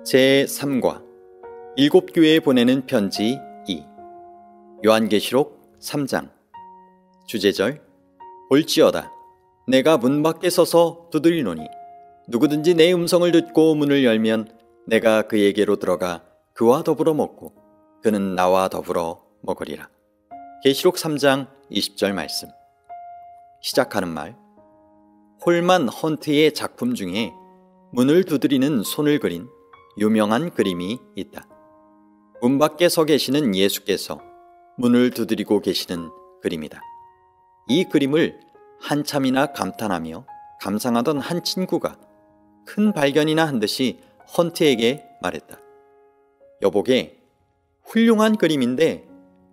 제3과 일곱 교회에 보내는 편지 2 요한계시록 3장 주제절 볼지어다 내가 문 밖에 서서 두드리노니 누구든지 내 음성을 듣고 문을 열면 내가 그에게로 들어가 그와 더불어 먹고 그는 나와 더불어 먹으리라. 계시록 3장 20절 말씀. 시작하는 말 홀만 헌트의 작품 중에 문을 두드리는 손을 그린 유명한 그림이 있다. 문 밖에 서 계시는 예수께서 문을 두드리고 계시는 그림이다. 이 그림을 한참이나 감탄하며 감상하던 한 친구가 큰 발견이나 한 듯이 헌트에게 말했다. 여보게, 훌륭한 그림인데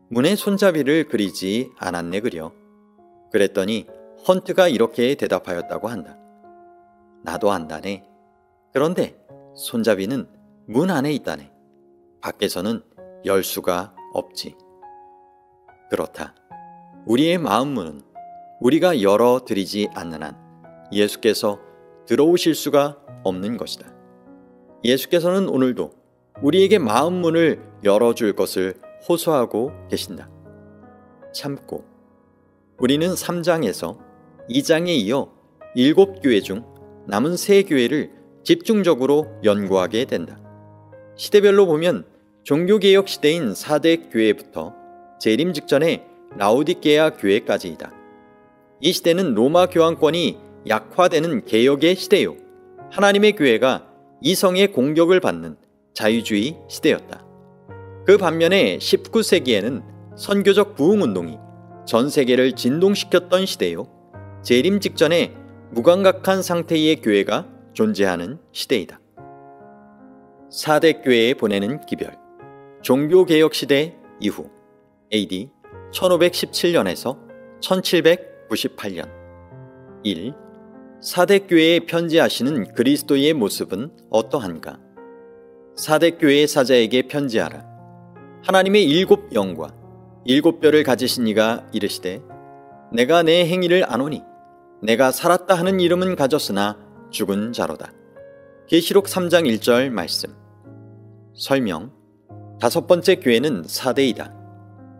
문의 손잡이를 그리지 않았네 그려. 그랬더니 헌트가 이렇게 대답하였다고 한다. 나도 안다네. 그런데 손잡이는 문 안에 있다네. 밖에서는 열 수가 없지. 그렇다. 우리의 마음 문은 우리가 열어드리지 않는 한 예수께서 들어오실 수가 없는 것이다. 예수께서는 오늘도 우리에게 마음 문을 열어줄 것을 호소하고 계신다. 참고 우리는 3장에서 2장에 이어 7교회 중 남은 3교회를 집중적으로 연구하게 된다. 시대별로 보면 종교개혁 시대인 4대 교회부터 재림 직전의 라오디게아 교회까지이다. 이 시대는 로마 교황권이 약화되는 개혁의 시대요. 하나님의 교회가 이성의 공격을 받는 자유주의 시대였다. 그 반면에 19세기에는 선교적 부흥운동이 전 세계를 진동시켰던 시대요. 재림 직전에 무감각한 상태의 교회가 존재하는 시대이다. 4대 교회에 보내는 기별. 종교개혁 시대 이후 AD 1517년에서 1798년 1. 4대 교회에 편지하시는 그리스도의 모습은 어떠한가? 4대 교회의 사자에게 편지하라. 하나님의 7 영과 7 뼈를 가지신 이가 이르시되 내가 내 행위를 아노니 내가 살았다 하는 이름은 가졌으나 죽은 자로다. 계시록 3장 1절 말씀. 설명. 5번째 교회는 사대이다.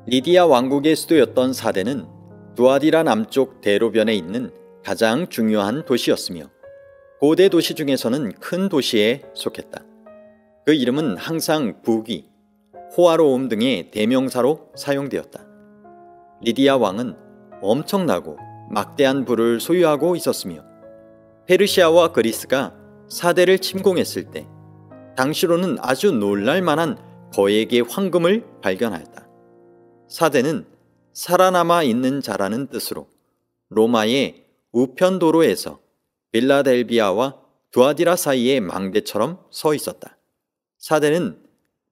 리디아 왕국의 수도였던 사대는 두아디라 남쪽 대로변에 있는 가장 중요한 도시였으며 고대 도시 중에서는 큰 도시에 속했다. 그 이름은 항상 부귀, 호화로움 등의 대명사로 사용되었다. 리디아 왕은 엄청나고 막대한 부를 소유하고 있었으며 페르시아와 그리스가 사대를 침공했을 때 당시로는 아주 놀랄만한 거액의 황금을 발견하였다. 사대는 살아남아 있는 자라는 뜻으로 로마의 우편도로에서 빌라델비아와 두아디라 사이의 망대처럼 서 있었다. 사대는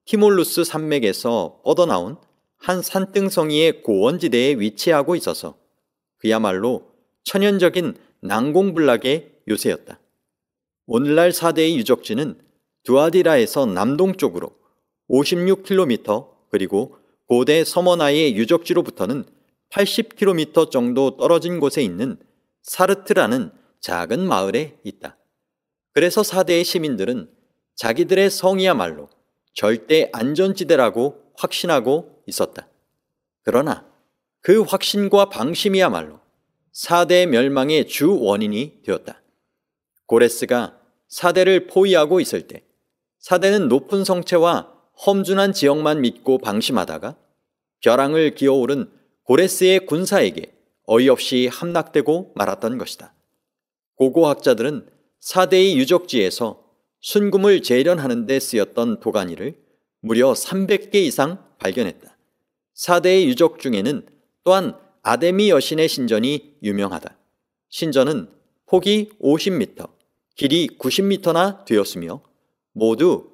티몰루스 산맥에서 뻗어나온 한 산등성이의 고원지대에 위치하고 있어서 그야말로 천연적인 난공불락의 요새였다. 오늘날 사대의 유적지는 두아디라에서 남동쪽으로 56km 그리고 고대 서머나의 유적지로부터는 80km 정도 떨어진 곳에 있는 사르트라는 작은 마을에 있다. 그래서 사대의 시민들은 자기들의 성이야말로 절대 안전지대라고 확신하고 있었다. 그러나 그 확신과 방심이야말로 사대 멸망의 주 원인이 되었다. 고레스가 사대를 포위하고 있을 때 사대는 높은 성체와 험준한 지역만 믿고 방심하다가 벼랑을 기어오른 고레스의 군사에게 어이없이 함락되고 말았던 것이다. 고고학자들은 사대의 유적지에서 순금을 재련하는 데 쓰였던 도가니를 무려 300개 이상 발견했다. 사대의 유적 중에는 또한 아데미 여신의 신전이 유명하다. 신전은 폭이 50m, 길이 90m나 되었으며 모두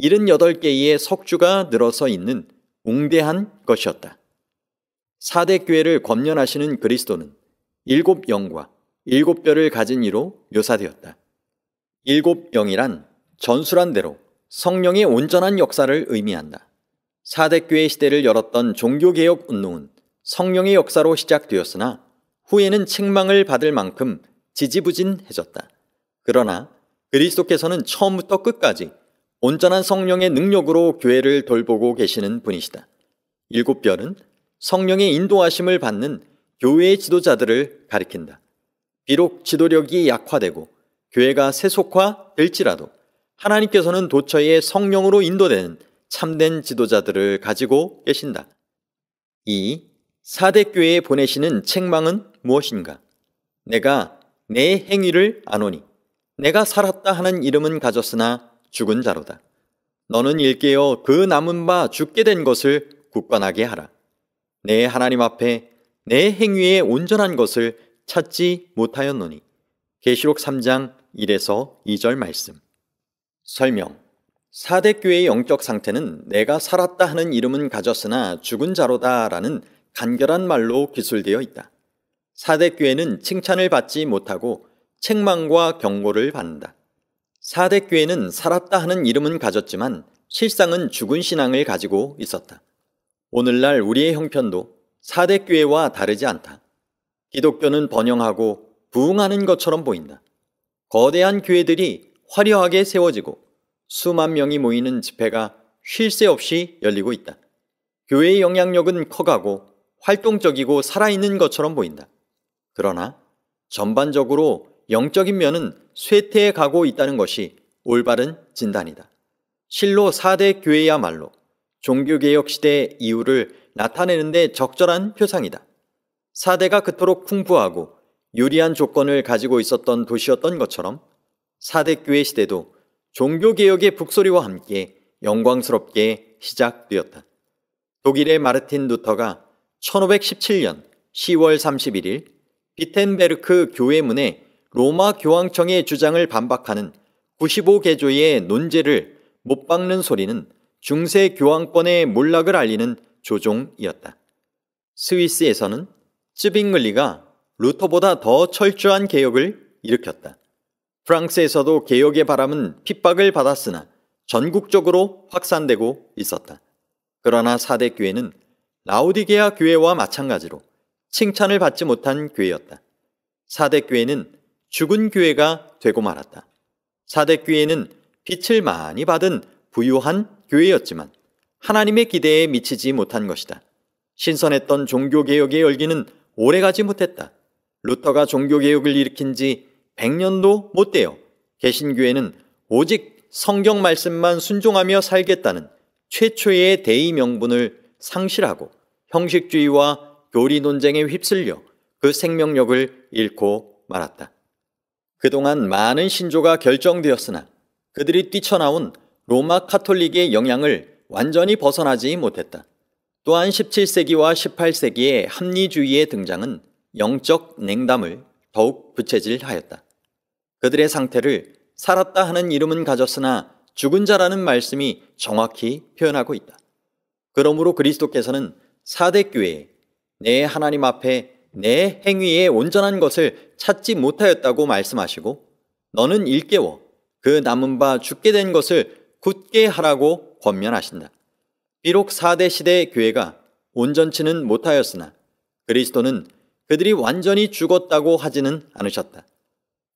78개의 석주가 늘어서 있는 웅대한 것이었다. 4대 교회를 권면하시는 그리스도는 7 영과 7 뼈를 가진 이로 묘사되었다. 7 영이란 전술한 대로 성령의 온전한 역사를 의미한다. 4대 교회 시대를 열었던 종교개혁 운동은 성령의 역사로 시작되었으나 후에는 책망을 받을 만큼 지지부진해졌다. 그러나 그리스도께서는 처음부터 끝까지 온전한 성령의 능력으로 교회를 돌보고 계시는 분이시다. 7별은 성령의 인도하심을 받는 교회의 지도자들을 가리킨다. 비록 지도력이 약화되고 교회가 세속화될지라도 하나님께서는 도처에 성령으로 인도되는 참된 지도자들을 가지고 계신다. 이 4대 교회에 보내시는 책망은 무엇인가? 내가 내 행위를 아노니 내가 살았다 하는 이름은 가졌으나 죽은 자로다. 너는 일깨어 그 남은 바 죽게 된 것을 굳건하게 하라. 내 하나님 앞에 내 행위에 온전한 것을 찾지 못하였노니. 계시록 3장 1에서 2절 말씀. 설명. 4대 교회의 영적 상태는 내가 살았다 하는 이름은 가졌으나 죽은 자로다 라는 간결한 말로 기술되어 있다. 4대 교회는 칭찬을 받지 못하고 책망과 경고를 받는다. 4대 교회는 살았다 하는 이름은 가졌지만 실상은 죽은 신앙을 가지고 있었다. 오늘날 우리의 형편도 4대 교회와 다르지 않다. 기독교는 번영하고 부흥하는 것처럼 보인다. 거대한 교회들이 화려하게 세워지고 수만 명이 모이는 집회가 쉴 새 없이 열리고 있다. 교회의 영향력은 커가고 활동적이고 살아있는 것처럼 보인다. 그러나 전반적으로 영적인 면은 쇠퇴해 가고 있다는 것이 올바른 진단이다. 실로 4대 교회야말로 종교개혁 시대의 이유를 나타내는 데 적절한 표상이다. 4대가 그토록 풍부하고 유리한 조건을 가지고 있었던 도시였던 것처럼 4대 교회 시대도 종교개혁의 북소리와 함께 영광스럽게 시작되었다. 독일의 마르틴 루터가 1517년 10월 31일 비텐베르크 교회 문에 로마 교황청의 주장을 반박하는 95개조의 논제를 못 박는 소리는 중세 교황권의 몰락을 알리는 조종이었다. 스위스에서는 쯔빙글리가 루터보다 더 철저한 개혁을 일으켰다. 프랑스에서도 개혁의 바람은 핍박을 받았으나 전국적으로 확산되고 있었다. 그러나 4대 교회는 라오디게아 교회와 마찬가지로 칭찬을 받지 못한 교회였다. 4대 교회는 죽은 교회가 되고 말았다. 4대 교회는 빛을 많이 받은 부유한 교회였지만 하나님의 기대에 미치지 못한 것이다. 신선했던 종교개혁의 열기는 오래가지 못했다. 루터가 종교개혁을 일으킨 지 100년도 못 되어 개신교회는 오직 성경 말씀만 순종하며 살겠다는 최초의 대의 명분을 상실하고 형식주의와 교리 논쟁에 휩쓸려 그 생명력을 잃고 말았다. 그동안 많은 신조가 결정되었으나 그들이 뛰쳐나온 로마 카톨릭의 영향을 완전히 벗어나지 못했다. 또한 17세기와 18세기의 합리주의의 등장은 영적 냉담을 더욱 부채질하였다. 그들의 상태를 살았다 하는 이름은 가졌으나 죽은 자라는 말씀이 정확히 표현하고 있다. 그러므로 그리스도께서는 4대 교회에 내 하나님 앞에 내 행위에 온전한 것을 찾지 못하였다고 말씀하시고 너는 일깨워 그 남은 바 죽게 된 것을 굳게 하라고 권면하신다. 비록 4대 시대의 교회가 온전치는 못하였으나 그리스도는 그들이 완전히 죽었다고 하지는 않으셨다.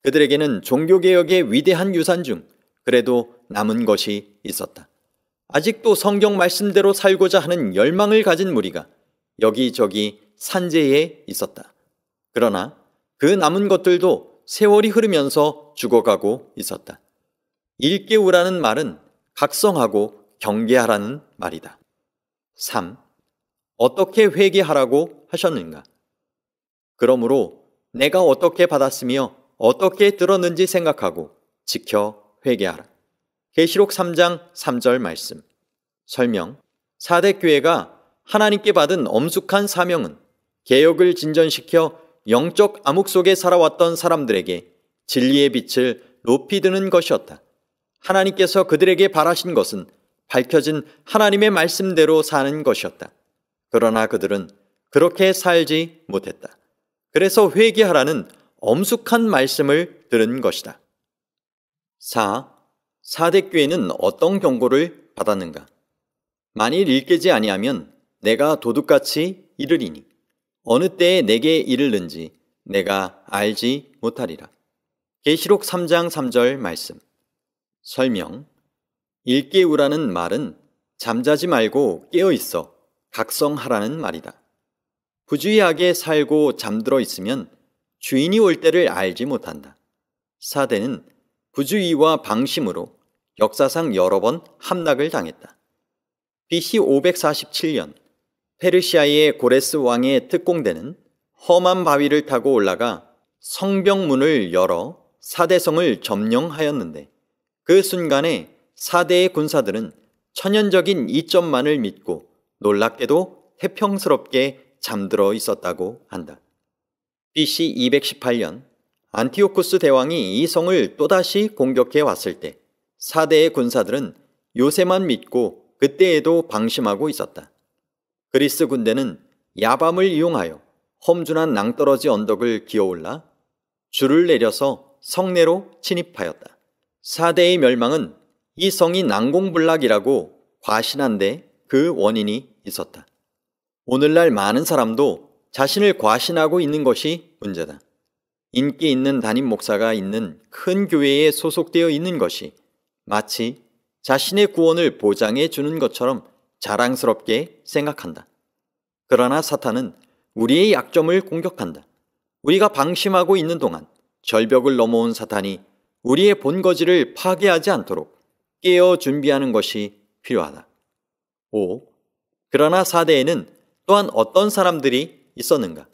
그들에게는 종교개혁의 위대한 유산 중 그래도 남은 것이 있었다. 아직도 성경 말씀대로 살고자 하는 열망을 가진 무리가 여기저기 산재에 있었다. 그러나 그 남은 것들도 세월이 흐르면서 죽어가고 있었다. 일깨우라는 말은 각성하고 경계하라는 말이다. 3. 어떻게 회개하라고 하셨는가? 그러므로 내가 어떻게 받았으며 어떻게 들었는지 생각하고 지켜 회개하라. 계시록 3장 3절 말씀. 설명. 4대 교회가 하나님께 받은 엄숙한 사명은 개혁을 진전시켜 영적 암흑 속에 살아왔던 사람들에게 진리의 빛을 높이 드는 것이었다. 하나님께서 그들에게 바라신 것은 밝혀진 하나님의 말씀대로 사는 것이었다. 그러나 그들은 그렇게 살지 못했다. 그래서 회개하라는 엄숙한 말씀을 들은 것이다. 4. 4대 교회는 어떤 경고를 받았는가? 만일 일깨지 아니하면 내가 도둑같이 이르리니 어느 때에 내게 이르는지 내가 알지 못하리라. 계시록 3장 3절 말씀. 설명. 일깨우라는 말은 잠자지 말고 깨어 있어 각성하라는 말이다. 부주의하게 살고 잠들어 있으면 주인이 올 때를 알지 못한다. 사대는 부주의와 방심으로 역사상 여러 번 함락을 당했다. BC 547년 페르시아의 고레스 왕의 특공대는 험한 바위를 타고 올라가 성벽문을 열어 사대성을 점령하였는데 그 순간에 사대의 군사들은 천연적인 이점만을 믿고 놀랍게도 태평스럽게 잠들어 있었다고 한다. BC 218년 안티오쿠스 대왕이 이 성을 또다시 공격해 왔을 때 사대의 군사들은 요새만 믿고 그때에도 방심하고 있었다. 그리스 군대는 야밤을 이용하여 험준한 낭떠러지 언덕을 기어올라 줄을 내려서 성내로 침입하였다. 사대의 멸망은 이 성이 난공불락이라고 과신한데 그 원인이 있었다. 오늘날 많은 사람도 자신을 과신하고 있는 것이 문제다. 인기 있는 담임 목사가 있는 큰 교회에 소속되어 있는 것이 마치 자신의 구원을 보장해 주는 것처럼 자랑스럽게 생각한다. 그러나 사탄은 우리의 약점을 공격한다. 우리가 방심하고 있는 동안 절벽을 넘어온 사탄이 우리의 본거지를 파괴하지 않도록 깨어 준비하는 것이 필요하다. 5. 그러나 사대에는 또한 어떤 사람들이 있었는가?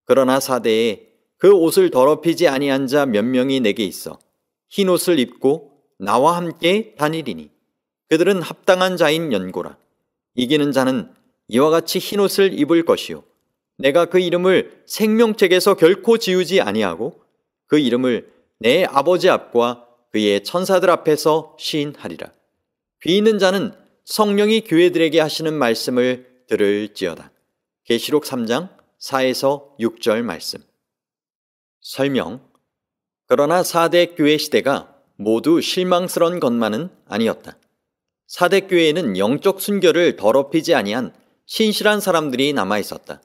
그러나 사대에 그 옷을 더럽히지 아니한 자 몇 명이 내게 있어 흰 옷을 입고 나와 함께 다니리니 그들은 합당한 자인 연고라. 이기는 자는 이와 같이 흰 옷을 입을 것이요 내가 그 이름을 생명책에서 결코 지우지 아니하고 그 이름을 내 아버지 앞과 그의 천사들 앞에서 시인하리라. 귀 있는 자는 성령이 교회들에게 하시는 말씀을 들을지어다. 계시록 3장 4에서 6절 말씀. 설명. 그러나 사대 교회 시대가 모두 실망스러운 것만은 아니었다. 사대 교회에는 영적 순결을 더럽히지 아니한 신실한 사람들이 남아 있었다.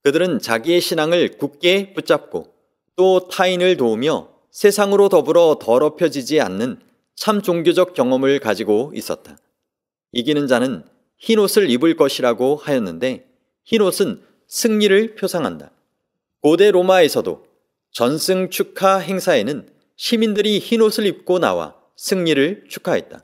그들은 자기의 신앙을 굳게 붙잡고 또 타인을 도우며 세상으로 더불어 더럽혀지지 않는 참 종교적 경험을 가지고 있었다. 이기는 자는 흰옷을 입을 것이라고 하였는데 흰옷은 승리를 표상한다. 고대 로마에서도 전승 축하 행사에는 시민들이 흰옷을 입고 나와 승리를 축하했다.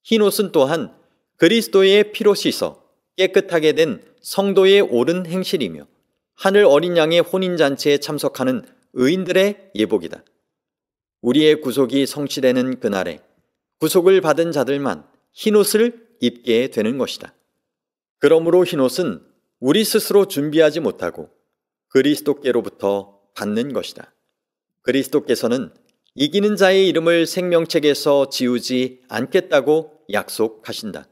흰옷은 또한 그리스도의 피로 씻어 깨끗하게 된 성도의 옳은 행실이며 하늘 어린 양의 혼인잔치에 참석하는 의인들의 예복이다. 우리의 구속이 성취되는 그날에 구속을 받은 자들만 흰옷을 입게 되는 것이다. 그러므로 흰옷은 우리 스스로 준비하지 못하고 그리스도께로부터 받는 것이다. 그리스도께서는 이기는 자의 이름을 생명책에서 지우지 않겠다고 약속하신다.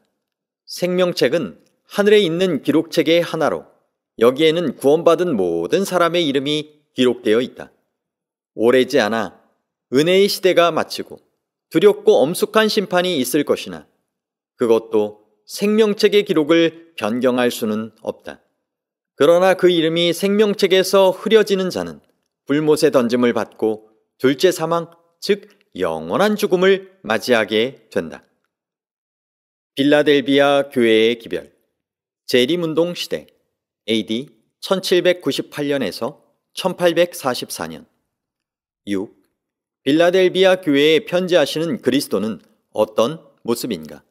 생명책은 하늘에 있는 기록책의 하나로 여기에는 구원받은 모든 사람의 이름이 기록되어 있다. 오래지 않아 은혜의 시대가 마치고 두렵고 엄숙한 심판이 있을 것이나 그것도 생명책의 기록을 변경할 수는 없다. 그러나 그 이름이 생명책에서 흐려지는 자는 불못에 던짐을 받고 둘째 사망, 즉 영원한 죽음을 맞이하게 된다. 빌라델비아 교회의 기별. 재림운동 시대 AD 1798년에서 1844년. 6. 빌라델비아 교회에 편지하시는 그리스도는 어떤 모습인가?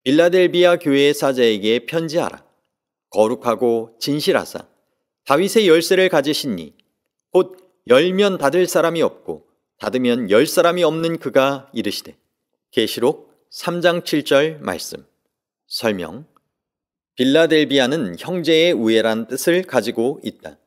빌라델비아 교회의 사자에게 편지하라. 거룩하고 진실하사 다윗의 열쇠를 가지시니 곧 열면 닫을 사람이 없고 닫으면 열 사람이 없는 그가 이르시되. 계시록 3장 7절 말씀. 설명. 빌라델비아는 형제의 우애란 뜻을 가지고 있다.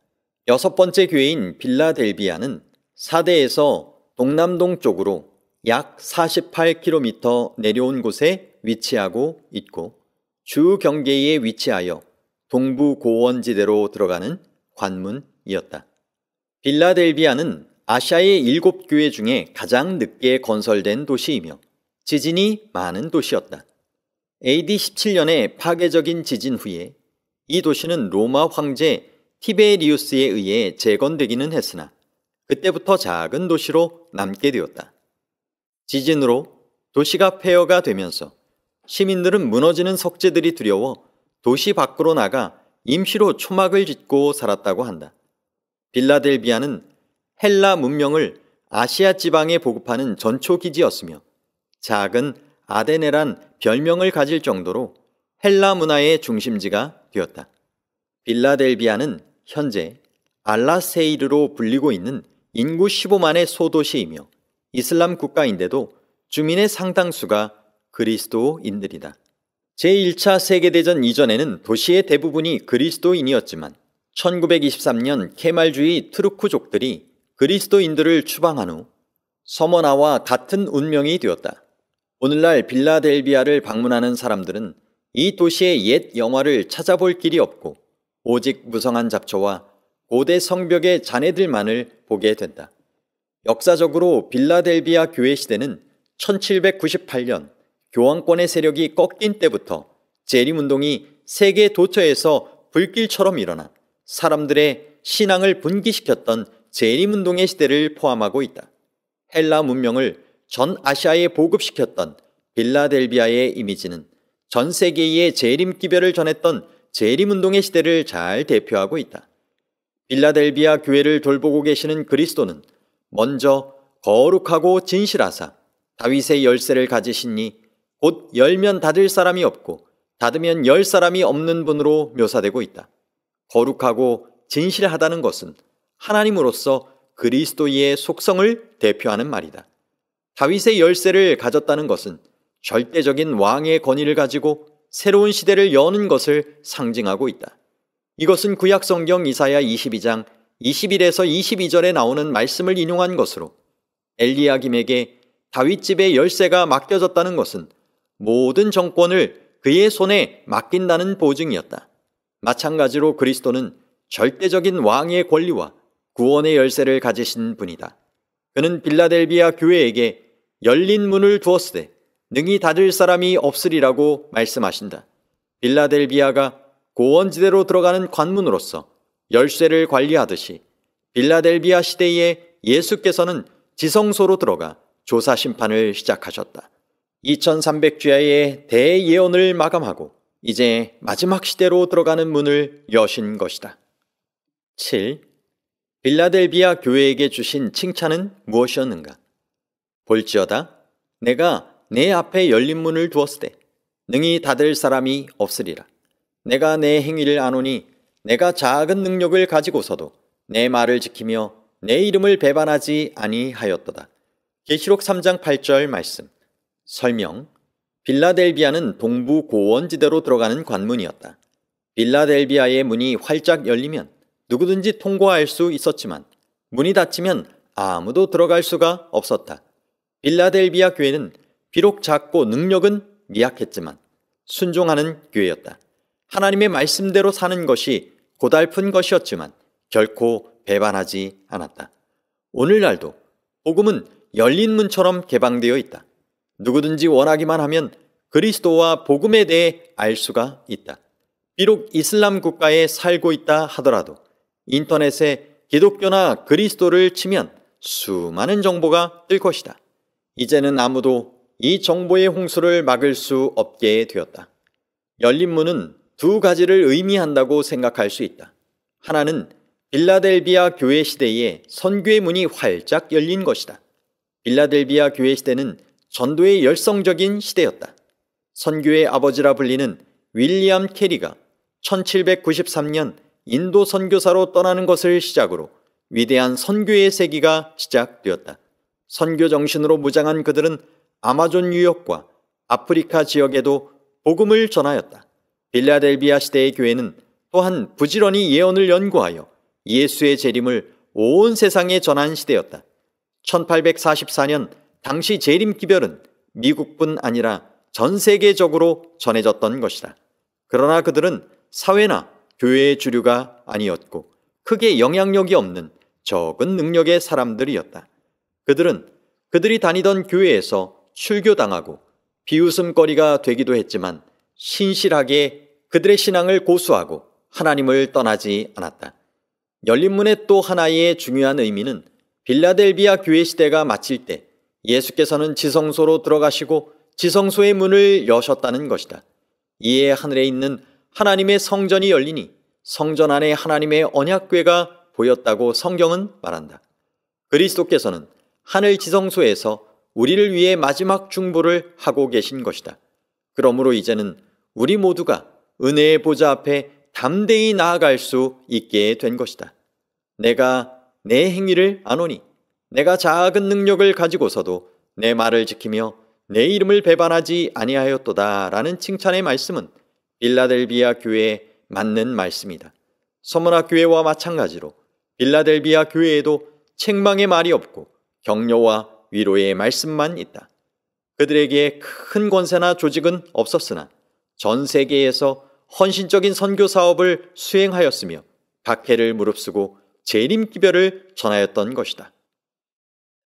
여섯 번째 교회인 빌라델비아는 사대에서 동남동쪽으로 약 48km 내려온 곳에 위치하고 있고 주 경계에 위치하여 동부 고원지대로 들어가는 관문이었다. 빌라델비아는 아시아의 7교회 중에 가장 늦게 건설된 도시이며 지진이 많은 도시였다. AD 17년에 파괴적인 지진 후에 이 도시는 로마 황제 티베리우스에 의해 재건되기는 했으나 그때부터 작은 도시로 남게 되었다. 지진으로 도시가 폐허가 되면서 시민들은 무너지는 석재들이 두려워 도시 밖으로 나가 임시로 초막을 짓고 살았다고 한다. 빌라델비아는 헬라 문명을 아시아 지방에 보급하는 전초기지였으며 작은 아데네란 별명을 가질 정도로 헬라 문화의 중심지가 되었다. 빌라델비아는 현재 알라세이르로 불리고 있는 인구 15만의 소도시이며 이슬람 국가인데도 주민의 상당수가 그리스도인들이다. 제1차 세계대전 이전에는 도시의 대부분이 그리스도인이었지만 1923년 케말주의 투르크족들이 그리스도인들을 추방한 후 서머나와 같은 운명이 되었다. 오늘날 빌라델비아를 방문하는 사람들은 이 도시의 옛 영화를 찾아볼 길이 없고 오직 무성한 잡초와 고대 성벽의 잔해들만을 보게 된다. 역사적으로 빌라델비아 교회 시대는 1798년 교황권의 세력이 꺾인 때부터 재림운동이 세계 도처에서 불길처럼 일어나 사람들의 신앙을 분기시켰던 재림운동의 시대를 포함하고 있다. 헬라 문명을 전 아시아에 보급시켰던 빌라델비아의 이미지는 전 세계의 재림기별을 전했던 재림운동의 시대를 잘 대표하고 있다. 빌라델비아 교회를 돌보고 계시는 그리스도는 먼저 거룩하고 진실하사 다윗의 열쇠를 가지시니 곧 열면 닫을 사람이 없고 닫으면 열 사람이 없는 분으로 묘사되고 있다. 거룩하고 진실하다는 것은 하나님으로서 그리스도의 속성을 대표하는 말이다. 다윗의 열쇠를 가졌다는 것은 절대적인 왕의 권위를 가지고 새로운 시대를 여는 것을 상징하고 있다. 이것은 구약 성경 이사야 22장 21에서 22절에 나오는 말씀을 인용한 것으로 엘리야김에게 다윗집의 열쇠가 맡겨졌다는 것은 모든 정권을 그의 손에 맡긴다는 보증이었다. 마찬가지로 그리스도는 절대적인 왕의 권리와 구원의 열쇠를 가지신 분이다. 그는 빌라델비아 교회에게 열린 문을 두었으되 능히 닫을 사람이 없으리라고 말씀하신다. 빌라델비아가 고원지대로 들어가는 관문으로서 열쇠를 관리하듯이 빌라델비아 시대에 예수께서는 지성소로 들어가 조사 심판을 시작하셨다. 2300주야의 대예언을 마감하고 이제 마지막 시대로 들어가는 문을 여신 것이다. 7. 빌라델비아 교회에게 주신 칭찬은 무엇이었는가? 볼지어다 내가 내 앞에 열린 문을 두었으되 능히 닫을 사람이 없으리라. 내가 내 행위를 아노니 내가 작은 능력을 가지고서도 내 말을 지키며 내 이름을 배반하지 아니하였도다. 계시록 3장 8절 말씀. 설명. 빌라델비아는 동부 고원지대로 들어가는 관문이었다. 빌라델비아의 문이 활짝 열리면 누구든지 통과할 수 있었지만 문이 닫히면 아무도 들어갈 수가 없었다. 빌라델비아 교회는 비록 작고 능력은 미약했지만 순종하는 교회였다. 하나님의 말씀대로 사는 것이 고달픈 것이었지만 결코 배반하지 않았다. 오늘날도 복음은 열린 문처럼 개방되어 있다. 누구든지 원하기만 하면 그리스도와 복음에 대해 알 수가 있다. 비록 이슬람 국가에 살고 있다 하더라도 인터넷에 기독교나 그리스도를 치면 수많은 정보가 뜰 것이다. 이제는 아무도 이 정보의 홍수를 막을 수 없게 되었다. 열린 문은 두 가지를 의미한다고 생각할 수 있다. 하나는 빌라델비아 교회 시대에 선교의 문이 활짝 열린 것이다. 빌라델비아 교회 시대는 전도의 열성적인 시대였다. 선교의 아버지라 불리는 윌리엄 캐리가 1793년 인도 선교사로 떠나는 것을 시작으로 위대한 선교의 세기가 시작되었다. 선교 정신으로 무장한 그들은 아마존 유역과 아프리카 지역에도 복음을 전하였다. 빌라델비아 시대의 교회는 또한 부지런히 예언을 연구하여 예수의 재림을 온 세상에 전한 시대였다. 1844년 당시 재림 기별은 미국뿐 아니라 전 세계적으로 전해졌던 것이다. 그러나 그들은 사회나 교회의 주류가 아니었고 크게 영향력이 없는 적은 능력의 사람들이었다. 그들은 그들이 다니던 교회에서 출교당하고 비웃음거리가 되기도 했지만 신실하게 그들의 신앙을 고수하고 하나님을 떠나지 않았다. 열린 문의 또 하나의 중요한 의미는 빌라델비아 교회 시대가 마칠 때 예수께서는 지성소로 들어가시고 지성소의 문을 여셨다는 것이다. 이에 하늘에 있는 하나님의 성전이 열리니 성전 안에 하나님의 언약궤가 보였다고 성경은 말한다. 그리스도께서는 하늘 지성소에서 우리를 위해 마지막 중보를 하고 계신 것이다. 그러므로 이제는 우리 모두가 은혜의 보좌 앞에 담대히 나아갈 수 있게 된 것이다. 내가 내 행위를 아노니 내가 작은 능력을 가지고서도 내 말을 지키며 내 이름을 배반하지 아니하였도다 라는 칭찬의 말씀은 빌라델비아 교회에 맞는 말씀이다. 서머나 교회와 마찬가지로 빌라델비아 교회에도 책망의 말이 없고 격려와 위로의 말씀만 있다. 그들에게 큰 권세나 조직은 없었으나 전 세계에서 헌신적인 선교 사업을 수행하였으며 박해를 무릅쓰고 재림기별을 전하였던 것이다.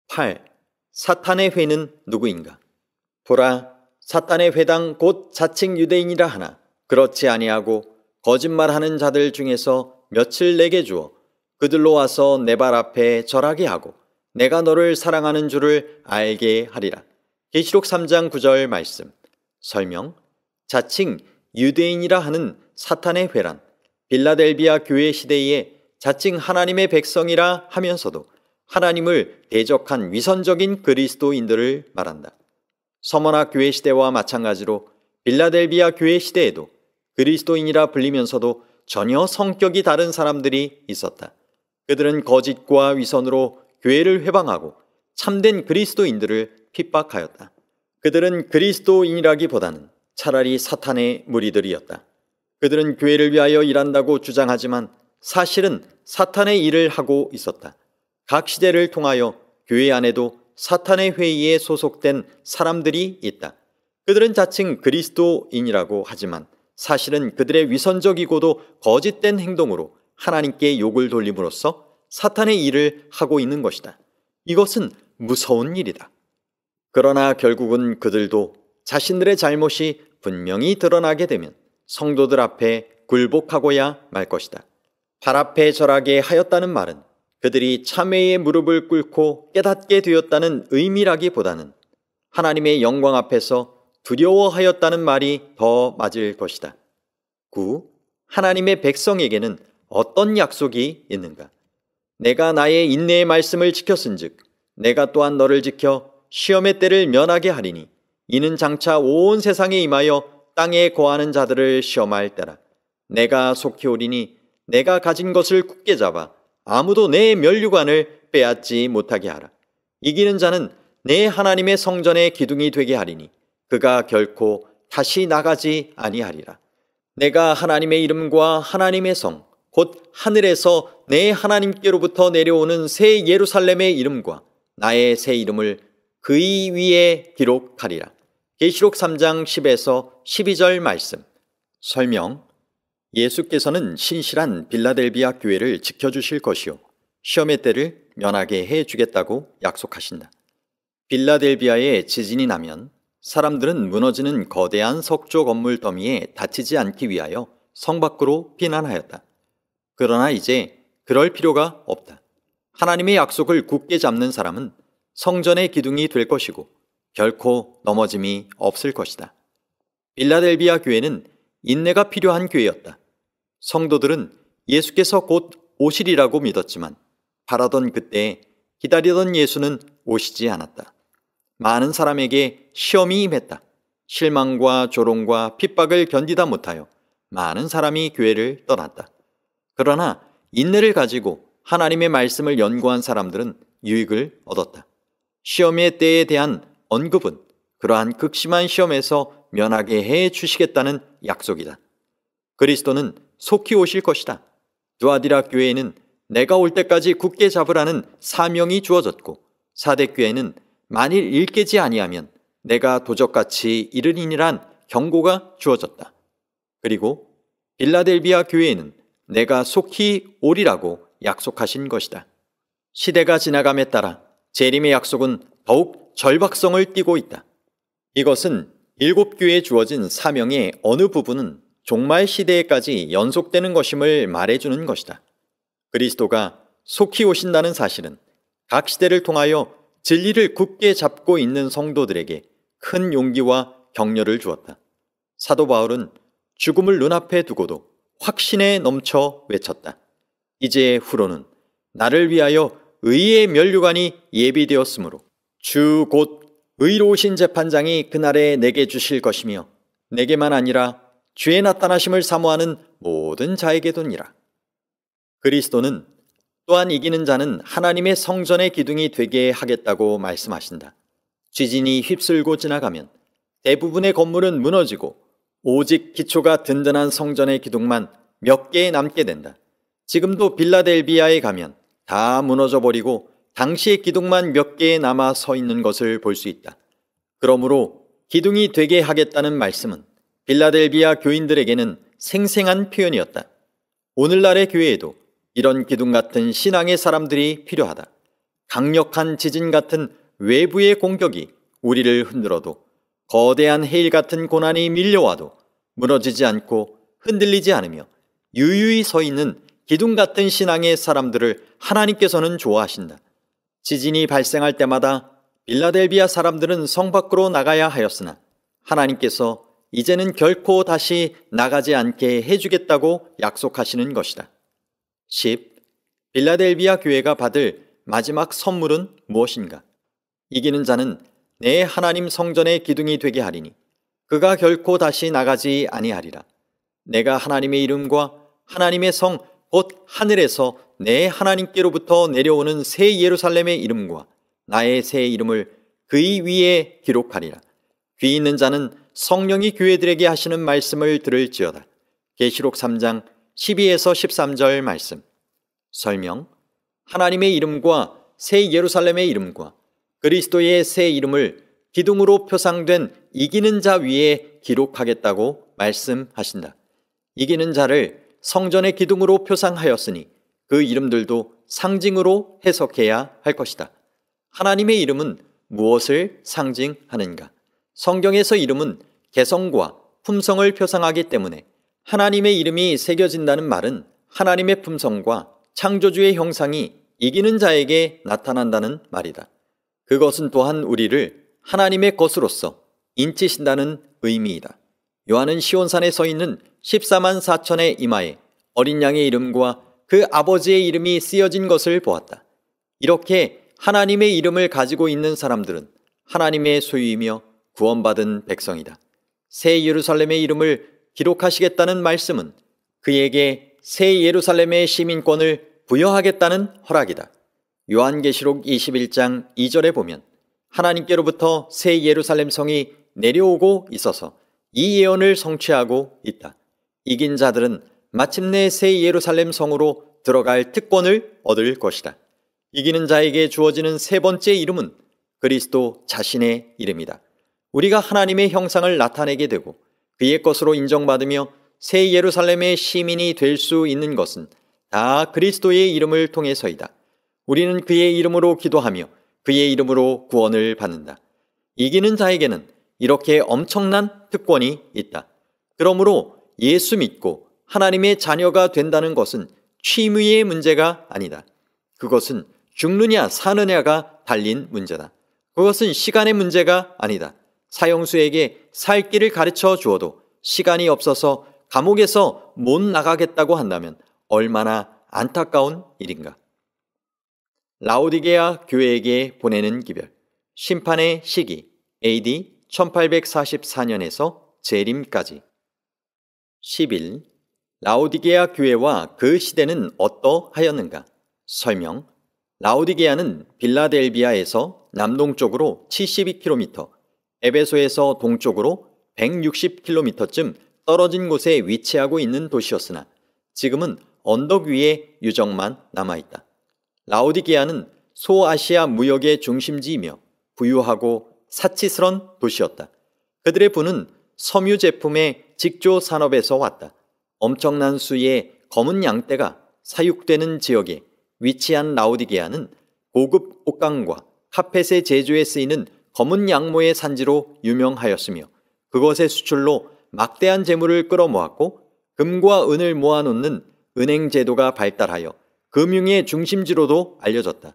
8. 사탄의 회는 누구인가? 보라, 사탄의 회당 곧 자칭 유대인이라 하나 그렇지 아니하고 거짓말하는 자들 중에서 며칠 내게 주어 그들로 와서 내 발 앞에 절하게 하고 내가 너를 사랑하는 줄을 알게 하리라. 계시록 3장 9절 말씀. 설명. 자칭 유대인이라 하는 사탄의 회란 빌라델비아 교회 시대에 자칭 하나님의 백성이라 하면서도 하나님을 대적한 위선적인 그리스도인들을 말한다. 서머나 교회 시대와 마찬가지로 빌라델비아 교회 시대에도 그리스도인이라 불리면서도 전혀 성격이 다른 사람들이 있었다. 그들은 거짓과 위선으로 교회를 회방하고 참된 그리스도인들을 핍박하였다. 그들은 그리스도인이라기보다는 차라리 사탄의 무리들이었다. 그들은 교회를 위하여 일한다고 주장하지만 사실은 사탄의 일을 하고 있었다. 각 시대를 통하여 교회 안에도 사탄의 회의에 소속된 사람들이 있다. 그들은 자칭 그리스도인이라고 하지만 사실은 그들의 위선적이고도 거짓된 행동으로 하나님께 욕을 돌림으로써 사탄의 일을 하고 있는 것이다. 이것은 무서운 일이다. 그러나 결국은 그들도 자신들의 잘못이 분명히 드러나게 되면 성도들 앞에 굴복하고야 말 것이다. 발 앞에 절하게 하였다는 말은 그들이 참회의 무릎을 꿇고 깨닫게 되었다는 의미라기보다는 하나님의 영광 앞에서 두려워하였다는 말이 더 맞을 것이다. 9. 하나님의 백성에게는 어떤 약속이 있는가? 내가 나의 인내의 말씀을 지켰은즉 내가 또한 너를 지켜 시험의 때를 면하게 하리니 이는 장차 온 세상에 임하여 땅에 거하는 자들을 시험할 때라. 내가 속히 오리니 내가 가진 것을 굳게 잡아 아무도 내 면류관을 빼앗지 못하게 하라. 이기는 자는 내 하나님의 성전의 기둥이 되게 하리니 그가 결코 다시 나가지 아니하리라. 내가 하나님의 이름과 하나님의 성 곧 하늘에서 내 하나님께로부터 내려오는 새 예루살렘의 이름과 나의 새 이름을 그의 위에 기록하리라. 계시록 3장 10에서 12절 말씀. 설명. 예수께서는 신실한 빌라델비아 교회를 지켜주실 것이요 시험의 때를 면하게 해주겠다고 약속하신다. 빌라델비아에 지진이 나면 사람들은 무너지는 거대한 석조 건물 더미에 다치지 않기 위하여 성 밖으로 피난하였다. 그러나 이제 그럴 필요가 없다. 하나님의 약속을 굳게 잡는 사람은 성전의 기둥이 될 것이고 결코 넘어짐이 없을 것이다. 빌라델비아 교회는 인내가 필요한 교회였다. 성도들은 예수께서 곧 오시리라고 믿었지만 바라던 그때에 기다리던 예수는 오시지 않았다. 많은 사람에게 시험이 임했다. 실망과 조롱과 핍박을 견디다 못하여 많은 사람이 교회를 떠났다. 그러나 인내를 가지고 하나님의 말씀을 연구한 사람들은 유익을 얻었다. 시험의 때에 대한 언급은 그러한 극심한 시험에서 면하게 해 주시겠다는 약속이다. 그리스도는 속히 오실 것이다. 두아디라 교회에는 내가 올 때까지 굳게 잡으라는 사명이 주어졌고 사대교회는 만일 일깨지 아니하면 내가 도적같이 이르리니란 경고가 주어졌다. 그리고 빌라델비아 교회에는 내가 속히 오리라고 약속하신 것이다. 시대가 지나감에 따라 재림의 약속은 더욱 절박성을 띠고 있다. 이것은 7교회에 주어진 사명의 어느 부분은 종말 시대에까지 연속되는 것임을 말해주는 것이다. 그리스도가 속히 오신다는 사실은 각 시대를 통하여 진리를 굳게 잡고 있는 성도들에게 큰 용기와 격려를 주었다. 사도 바울은 죽음을 눈앞에 두고도 확신에 넘쳐 외쳤다. 이제 후로는 나를 위하여 의의 면류관이 예비되었으므로 주 곧 의로우신 재판장이 그날에 내게 주실 것이며 내게만 아니라 주의 나타나심을 사모하는 모든 자에게도니라. 그리스도는 또한 이기는 자는 하나님의 성전의 기둥이 되게 하겠다고 말씀하신다. 지진이 휩쓸고 지나가면 대부분의 건물은 무너지고 오직 기초가 든든한 성전의 기둥만 몇 개 남게 된다. 지금도 빌라델비아에 가면 다 무너져 버리고 당시의 기둥만 몇 개 남아 서 있는 것을 볼 수 있다. 그러므로 기둥이 되게 하겠다는 말씀은 빌라델비아 교인들에게는 생생한 표현이었다. 오늘날의 교회에도 이런 기둥 같은 신앙의 사람들이 필요하다. 강력한 지진 같은 외부의 공격이 우리를 흔들어도, 거대한 해일 같은 고난이 밀려와도 무너지지 않고 흔들리지 않으며 유유히 서 있는 기둥 같은 신앙의 사람들을 하나님께서는 좋아하신다. 지진이 발생할 때마다 빌라델비아 사람들은 성 밖으로 나가야 하였으나 하나님께서 이제는 결코 다시 나가지 않게 해주겠다고 약속하시는 것이다. 10. 빌라델비아 교회가 받을 마지막 선물은 무엇인가? 이기는 자는 내 하나님 성전의 기둥이 되게 하리니 그가 결코 다시 나가지 아니하리라. 내가 하나님의 이름과 하나님의 성 곧 하늘에서 내 하나님께로부터 내려오는 새 예루살렘의 이름과 나의 새 이름을 그의 위에 기록하리라. 귀 있는 자는 성령이 교회들에게 하시는 말씀을 들을지어다. 계시록 3장 12에서 13절 말씀. 설명. 하나님의 이름과 새 예루살렘의 이름과 그리스도의 새 이름을 기둥으로 표상된 이기는 자 위에 기록하겠다고 말씀하신다. 이기는 자를 성전의 기둥으로 표상하였으니 그 이름들도 상징으로 해석해야 할 것이다. 하나님의 이름은 무엇을 상징하는가? 성경에서 이름은 개성과 품성을 표상하기 때문에 하나님의 이름이 새겨진다는 말은 하나님의 품성과 창조주의 형상이 이기는 자에게 나타난다는 말이다. 그것은 또한 우리를 하나님의 것으로서 인치신다는 의미이다. 요한은 시온산에 서 있는 14만 4천의 이마에 어린 양의 이름과 그 아버지의 이름이 쓰여진 것을 보았다. 이렇게 하나님의 이름을 가지고 있는 사람들은 하나님의 소유이며 구원받은 백성이다. 새 예루살렘의 이름을 기록하시겠다는 말씀은 그에게 새 예루살렘의 시민권을 부여하겠다는 허락이다. 요한계시록 21장 2절에 보면 하나님께로부터 새 예루살렘 성이 내려오고 있어서 이 예언을 성취하고 있다. 이긴 자들은 마침내 새 예루살렘 성으로 들어갈 특권을 얻을 것이다. 이기는 자에게 주어지는 세 번째 이름은 그리스도 자신의 이름이다. 우리가 하나님의 형상을 나타내게 되고 그의 것으로 인정받으며 새 예루살렘의 시민이 될 수 있는 것은 다 그리스도의 이름을 통해서이다. 우리는 그의 이름으로 기도하며 그의 이름으로 구원을 받는다. 이기는 자에게는 이렇게 엄청난 특권이 있다. 그러므로 예수 믿고 하나님의 자녀가 된다는 것은 취미의 문제가 아니다. 그것은 죽느냐 사느냐가 달린 문제다. 그것은 시간의 문제가 아니다. 사형수에게 살 길을 가르쳐 주어도 시간이 없어서 감옥에서 못 나가겠다고 한다면 얼마나 안타까운 일인가. 라오디게아 교회에게 보내는 기별. 심판의 시기 AD 1844년에서 재림까지. 11. 라오디게아 교회와 그 시대는 어떠하였는가? 설명. 라오디게아는 빌라델비아에서 남동쪽으로 72km, 에베소에서 동쪽으로 160km쯤 떨어진 곳에 위치하고 있는 도시였으나 지금은 언덕 위에 유적만 남아있다. 라오디게아는 소아시아 무역의 중심지이며 부유하고 사치스런 도시였다. 그들의 부는 섬유 제품의 직조 산업에서 왔다. 엄청난 수의 검은 양떼가 사육되는 지역에 위치한 라오디게아는 고급 옷감과 카펫의 제조에 쓰이는 검은 양모의 산지로 유명하였으며 그것의 수출로 막대한 재물을 끌어모았고 금과 은을 모아놓는 은행 제도가 발달하여 금융의 중심지로도 알려졌다.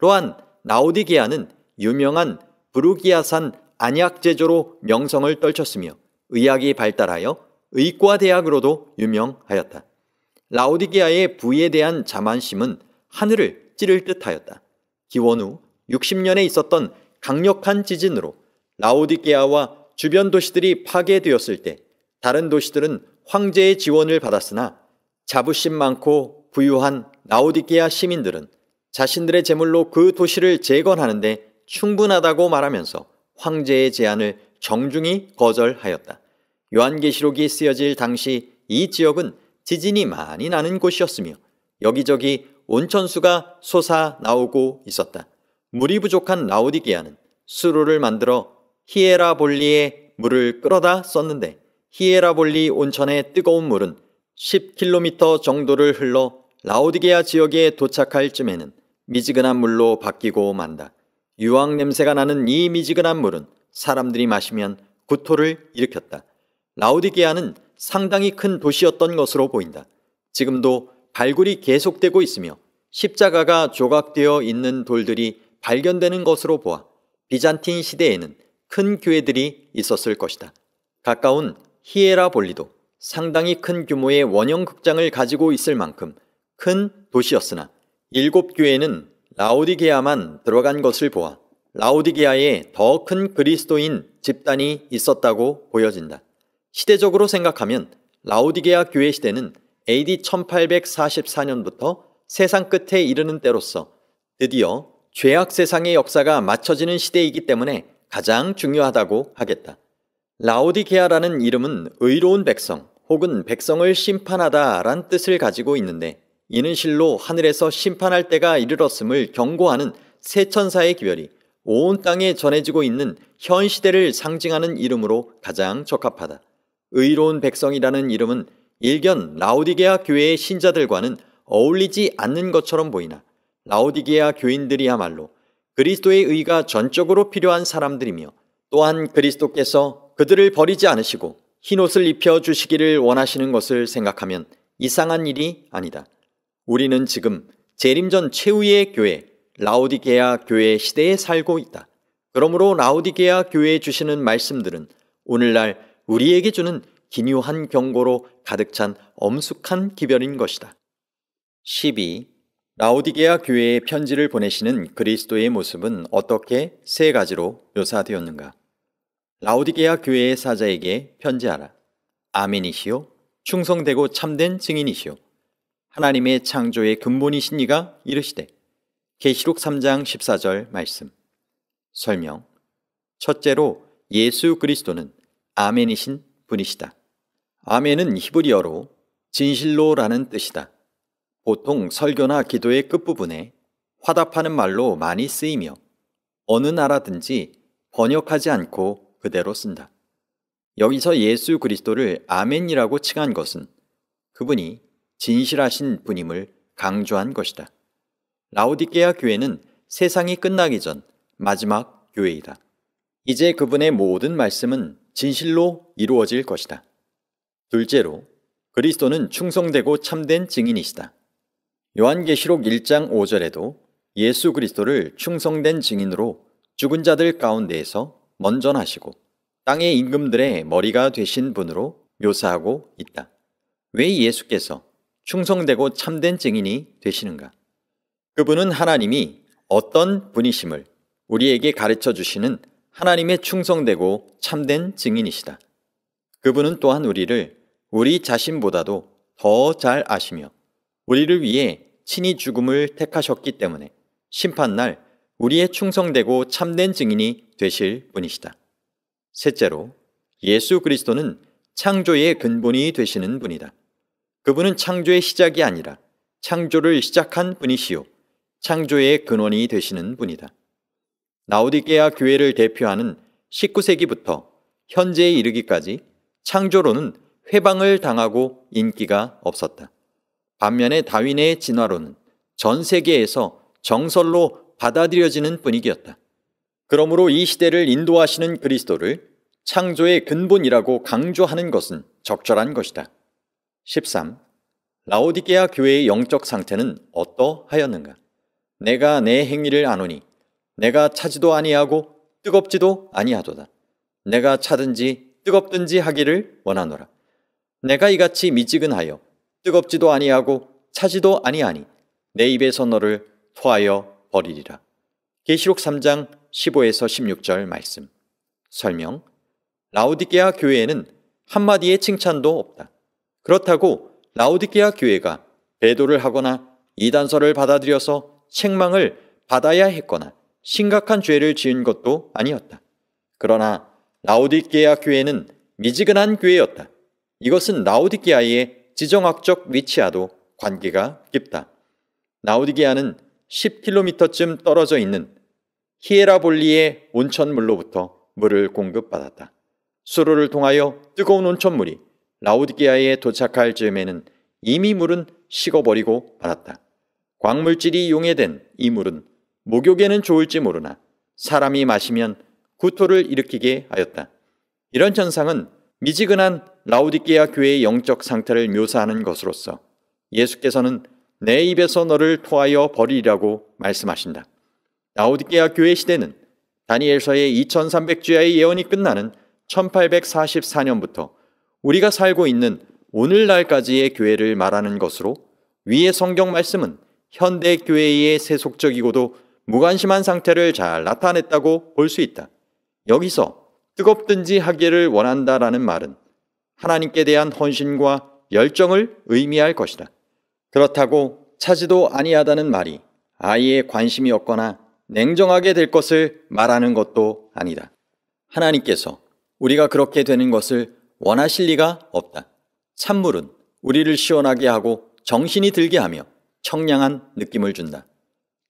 또한 라오디게아는 유명한 부르기아산 안약 제조로 명성을 떨쳤으며 의학이 발달하여 의과 대학으로도 유명하였다. 라오디게아의 부에 대한 자만심은 하늘을 찌를 듯하였다. 기원 후 60년에 있었던 강력한 지진으로 라오디게아와 주변 도시들이 파괴되었을 때 다른 도시들은 황제의 지원을 받았으나 자부심 많고 부유한 라오디게아 시민들은 자신들의 재물로 그 도시를 재건하는 데 충분하다고 말하면서 황제의 제안을 정중히 거절하였다. 요한계시록이 쓰여질 당시 이 지역은 지진이 많이 나는 곳이었으며 여기저기 온천수가 솟아 나오고 있었다. 물이 부족한 라오디게아는 수로를 만들어 히에라볼리에 물을 끌어다 썼는데 히에라볼리 온천의 뜨거운 물은 10km 정도를 흘러 라오디게아 지역에 도착할 쯤에는 미지근한 물로 바뀌고 만다. 유황 냄새가 나는 이 미지근한 물은 사람들이 마시면 구토를 일으켰다. 라오디게아는 상당히 큰 도시였던 것으로 보인다. 지금도 발굴이 계속되고 있으며 십자가가 조각되어 있는 돌들이 발견되는 것으로 보아 비잔틴 시대에는 큰 교회들이 있었을 것이다. 가까운 히에라볼리도 상당히 큰 규모의 원형 극장을 가지고 있을 만큼 큰 도시였으나 7교회는 라오디게아만 들어간 것을 보아 라오디게아에 더 큰 그리스도인 집단이 있었다고 보여진다. 시대적으로 생각하면 라오디게아 교회 시대는 AD 1844년부터 세상 끝에 이르는 때로서 드디어 죄악 세상의 역사가 맞춰지는 시대이기 때문에 가장 중요하다고 하겠다. 라오디게아라는 이름은 의로운 백성 혹은 백성을 심판하다란 뜻을 가지고 있는데 이는 실로 하늘에서 심판할 때가 이르렀음을 경고하는 새 천사의 기별이 온 땅에 전해지고 있는 현 시대를 상징하는 이름으로 가장 적합하다. 의로운 백성이라는 이름은 일견 라오디게아 교회의 신자들과는 어울리지 않는 것처럼 보이나 라오디게아 교인들이야말로 그리스도의 의가 전적으로 필요한 사람들이며 또한 그리스도께서 그들을 버리지 않으시고 흰옷을 입혀주시기를 원하시는 것을 생각하면 이상한 일이 아니다. 우리는 지금 재림전 최후의 교회 라오디게아 교회 시대에 살고 있다. 그러므로 라오디게아 교회에 주시는 말씀들은 오늘날 우리에게 주는 기묘한 경고로 가득 찬 엄숙한 기별인 것이다. 12. 라오디게아 교회에 편지를 보내시는 그리스도의 모습은 어떻게 세 가지로 묘사되었는가? 라오디게아 교회의 사자에게 편지하라. 아멘이시요 충성되고 참된 증인이시요 하나님의 창조의 근본이신 이가 이르시되. 계시록 3장 14절 말씀. 설명. 첫째로 예수 그리스도는 아멘이신 분이시다. 아멘은 히브리어로 진실로라는 뜻이다. 보통 설교나 기도의 끝부분에 화답하는 말로 많이 쓰이며 어느 나라든지 번역하지 않고 그대로 쓴다. 여기서 예수 그리스도를 아멘이라고 칭한 것은 그분이 진실하신 분임을 강조한 것이다. 라오디게아 교회는 세상이 끝나기 전 마지막 교회이다. 이제 그분의 모든 말씀은 진실로 이루어질 것이다. 둘째로 그리스도는 충성되고 참된 증인이시다. 요한계시록 1장 5절에도 예수 그리스도를 충성된 증인으로 죽은 자들 가운데에서 먼전하시고 땅의 임금들의 머리가 되신 분으로 묘사하고 있다. 왜 예수께서 충성되고 참된 증인이 되시는가? 그분은 하나님이 어떤 분이심을 우리에게 가르쳐 주시는 하나님의 충성되고 참된 증인이시다. 그분은 또한 우리를 우리 자신보다도 더 잘 아시며 우리를 위해 친히 죽음을 택하셨기 때문에 심판날 우리의 충성되고 참된 증인이 되실 분이시다. 셋째로 예수 그리스도는 창조의 근본이 되시는 분이다. 그분은 창조의 시작이 아니라 창조를 시작한 분이시요 창조의 근원이 되시는 분이다. 라오디게아 교회를 대표하는 19세기부터 현재에 이르기까지 창조로는 회방을 당하고 인기가 없었다. 반면에 다윈의 진화론은 전 세계에서 정설로 받아들여지는 분위기였다. 그러므로 이 시대를 인도하시는 그리스도를 창조의 근본이라고 강조하는 것은 적절한 것이다. 13. 라오디게아 교회의 영적 상태는 어떠하였는가? 내가 내 행위를 아노니 내가 차지도 아니하고 뜨겁지도 아니하도다. 내가 차든지 뜨겁든지 하기를 원하노라. 내가 이같이 미지근하여 뜨겁지도 아니하고 차지도 아니하니 내 입에서 너를 토하여 버리리라. 계시록 3장 15에서 16절 말씀. 설명. 라오디게아 교회에는 한마디의 칭찬도 없다. 그렇다고 라오디게아 교회가 배도를 하거나 이단설을 받아들여서 책망을 받아야 했거나 심각한 죄를 지은 것도 아니었다. 그러나 라오디게아 교회는 미지근한 교회였다. 이것은 라오디게아의 지정학적 위치와도 관계가 깊다. 라오디게아는 10km쯤 떨어져 있는 히에라볼리의 온천물로부터 물을 공급받았다. 수로를 통하여 뜨거운 온천물이 라오디게아에 도착할 즈음에는 이미 물은 식어버리고 말았다. 광물질이 용해된 이 물은 목욕에는 좋을지 모르나 사람이 마시면 구토를 일으키게 하였다. 이런 현상은 미지근한 라오디게아 교회의 영적 상태를 묘사하는 것으로서 예수께서는 내 입에서 너를 토하여 버리리라고 말씀하신다. 라오디게아 교회 시대는 다니엘서의 2300주야의 예언이 끝나는 1844년부터 우리가 살고 있는 오늘날까지의 교회를 말하는 것으로 위의 성경 말씀은 현대 교회의 세속적이고도 무관심한 상태를 잘 나타냈다고 볼 수 있다. 여기서 뜨겁든지 하기를 원한다라는 말은 하나님께 대한 헌신과 열정을 의미할 것이다. 그렇다고 차지도 아니하다는 말이 아예 관심이 없거나 냉정하게 될 것을 말하는 것도 아니다. 하나님께서 우리가 그렇게 되는 것을 원하실 리가 없다. 찬물은 우리를 시원하게 하고 정신이 들게 하며 청량한 느낌을 준다.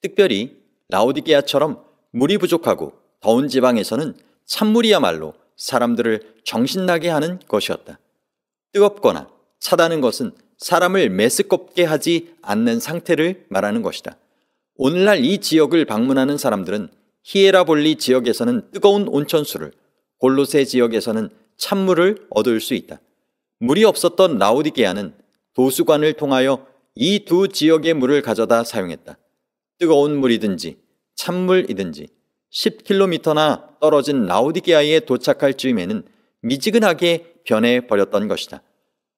특별히 라오디게아처럼 물이 부족하고 더운 지방에서는 찬물이야말로 사람들을 정신나게 하는 것이었다. 뜨겁거나 차다는 것은 사람을 메스껍게 하지 않는 상태를 말하는 것이다. 오늘날 이 지역을 방문하는 사람들은 히에라볼리 지역에서는 뜨거운 온천수를, 골로새 지역에서는 찬물을 얻을 수 있다. 물이 없었던 라오디게아는 도수관을 통하여 이 두 지역의 물을 가져다 사용했다. 뜨거운 물이든지 찬물이든지 10km나 떨어진 라오디게아에 도착할 즈음에는 미지근하게 변해버렸던 것이다.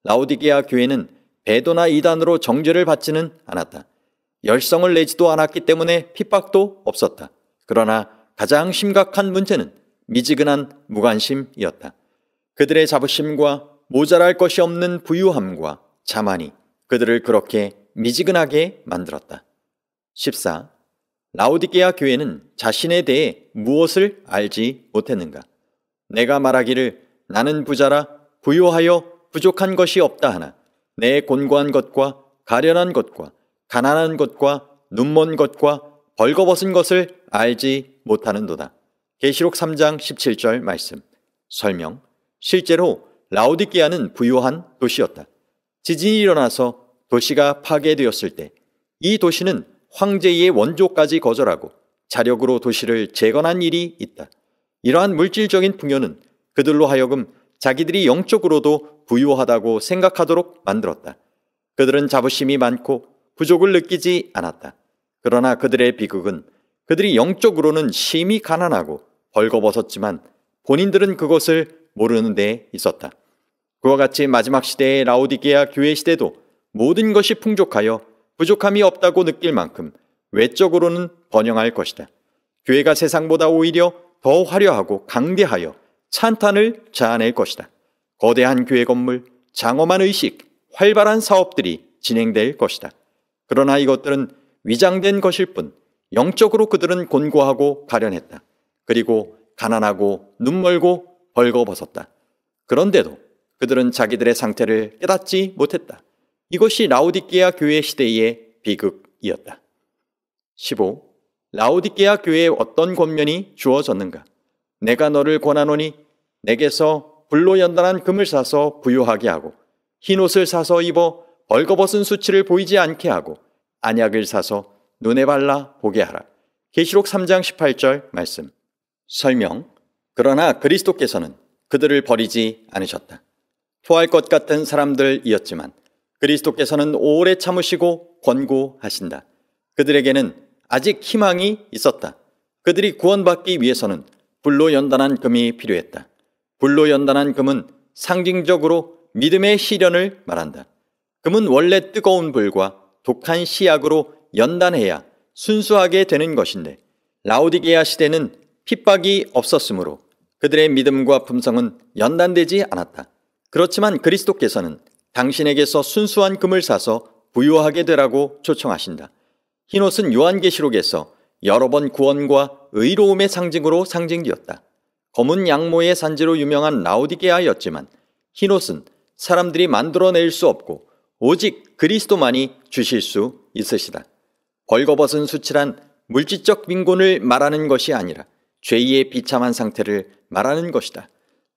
라오디게아 교회는 배도나 이단으로 정죄를 받지는 않았다. 열성을 내지도 않았기 때문에 핍박도 없었다. 그러나 가장 심각한 문제는 미지근한 무관심이었다. 그들의 자부심과 모자랄 것이 없는 부유함과 자만이 그들을 그렇게 미지근하게 만들었다. 14. 라오디게아 교회는 자신에 대해 무엇을 알지 못했는가? 내가 말하기를 나는 부자라 부유하여 부족한 것이 없다 하나 내 곤고한 것과 가련한 것과 가난한 것과 눈먼 것과 벌거벗은 것을 알지 못하는도다. 계시록 3장 17절 말씀. 설명. 실제로 라오디게아는 부유한 도시였다. 지진이 일어나서 도시가 파괴되었을 때 이 도시는 황제의 원조까지 거절하고 자력으로 도시를 재건한 일이 있다. 이러한 물질적인 풍요는 그들로 하여금 자기들이 영적으로도 부유하다고 생각하도록 만들었다. 그들은 자부심이 많고 부족을 느끼지 않았다. 그러나 그들의 비극은 그들이 영적으로는 심히 가난하고 벌거벗었지만 본인들은 그것을 모르는 데 있었다. 그와 같이 마지막 시대의 라오디게아 교회 시대도 모든 것이 풍족하여 부족함이 없다고 느낄 만큼 외적으로는 번영할 것이다. 교회가 세상보다 오히려 더 화려하고 강대하여 찬탄을 자아낼 것이다. 거대한 교회 건물, 장엄한 의식, 활발한 사업들이 진행될 것이다. 그러나 이것들은 위장된 것일 뿐 영적으로 그들은 곤고하고 가련했다. 그리고 가난하고 눈멀고 벌거벗었다. 그런데도 그들은 자기들의 상태를 깨닫지 못했다. 이것이 라오디게아 교회 시대의 비극이었다. 15. 라오디게아 교회에 어떤 권면이 주어졌는가? 내가 너를 권하노니 내게서 불로 연단한 금을 사서 부유하게 하고 흰옷을 사서 입어 벌거벗은 수치를 보이지 않게 하고 안약을 사서 눈에 발라 보게 하라. 계시록 3장 18절 말씀. 설명. 그러나 그리스도께서는 그들을 버리지 않으셨다. 토할 것 같은 사람들이었지만 그리스도께서는 오래 참으시고 권고하신다. 그들에게는 아직 희망이 있었다. 그들이 구원받기 위해서는 불로 연단한 금이 필요했다. 불로 연단한 금은 상징적으로 믿음의 시련을 말한다. 금은 원래 뜨거운 불과 독한 시약으로 연단해야 순수하게 되는 것인데 라오디게아 시대는 핍박이 없었으므로 그들의 믿음과 품성은 연단되지 않았다. 그렇지만 그리스도께서는 당신에게서 순수한 금을 사서 부유하게 되라고 초청하신다. 흰옷은 요한계시록에서 여러 번 구원과 의로움의 상징으로 상징되었다. 검은 양모의 산지로 유명한 라오디게아였지만 흰옷은 사람들이 만들어낼 수 없고 오직 그리스도만이 주실 수 있으시다. 벌거벗은 수치란 물질적 빈곤을 말하는 것이 아니라 죄의 비참한 상태를 말하는 것이다.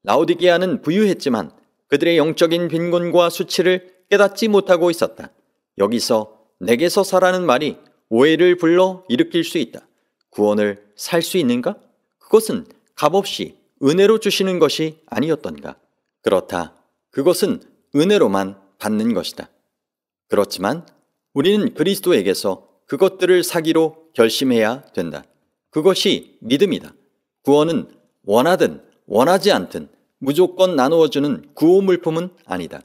라오디게아는 부유했지만 그들의 영적인 빈곤과 수치를 깨닫지 못하고 있었다. 여기서 내게서 사라는 말이 오해를 불러 일으킬 수 있다. 구원을 살 수 있는가? 그것은 값없이 은혜로 주시는 것이 아니었던가? 그렇다. 그것은 은혜로만 받는 것이다. 그렇지만 우리는 그리스도에게서 그것들을 사기로 결심해야 된다. 그것이 믿음이다. 구원은 원하든 원하지 않든 무조건 나누어주는 구호 물품은 아니다.